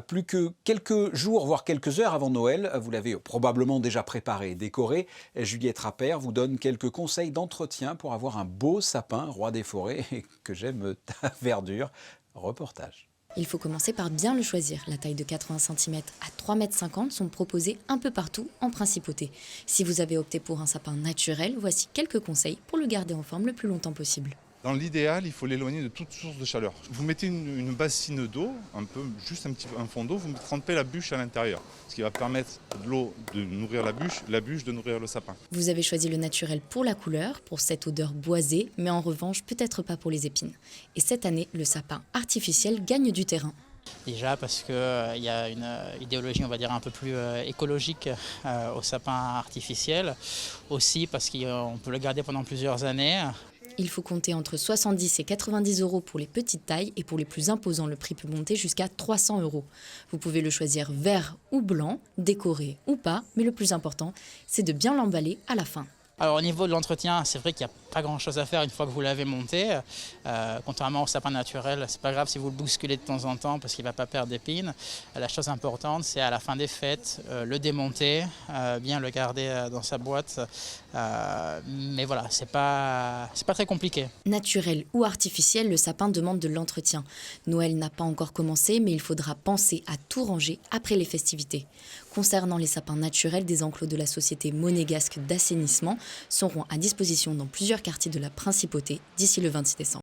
Plus que quelques jours, voire quelques heures avant Noël, vous l'avez probablement déjà préparé et décoré. Juliette Rappert vous donne quelques conseils d'entretien pour avoir un beau sapin roi des forêts et que j'aime ta verdure. Reportage. Il faut commencer par bien le choisir. La taille de 80 cm à 3,50 m sont proposées un peu partout en principauté. Si vous avez opté pour un sapin naturel, voici quelques conseils pour le garder en forme le plus longtemps possible. Dans l'idéal, il faut l'éloigner de toute source de chaleur. Vous mettez une bassine d'eau, juste un fond d'eau, vous trempez la bûche à l'intérieur, ce qui va permettre de l'eau de nourrir la bûche de nourrir le sapin. Vous avez choisi le naturel pour la couleur, pour cette odeur boisée, mais en revanche peut-être pas pour les épines. Et cette année, le sapin artificiel gagne du terrain. Déjà parce qu'il y a une idéologie, on va dire, un peu plus écologique au sapin artificiel. Aussi parce qu'on peut le garder pendant plusieurs années. Il faut compter entre 70 et 90 € pour les petites tailles et pour les plus imposants, le prix peut monter jusqu'à 300 €. Vous pouvez le choisir vert ou blanc, décoré ou pas, mais le plus important, c'est de bien l'emballer à la fin. Alors au niveau de l'entretien, c'est vrai qu'il n'y a pas grand chose à faire une fois que vous l'avez monté. Contrairement au sapin naturel, c'est pas grave si vous le bousculez de temps en temps parce qu'il ne va pas perdre d'épines. La chose importante, c'est à la fin des fêtes, le démonter, bien le garder dans sa boîte. Mais voilà, c'est pas très compliqué. Naturel ou artificiel, le sapin demande de l'entretien. Noël n'a pas encore commencé, mais il faudra penser à tout ranger après les festivités. Concernant les sapins naturels, des enclos de la société monégasque d'assainissement seront à disposition dans plusieurs quartiers de la Principauté d'ici le 26 décembre.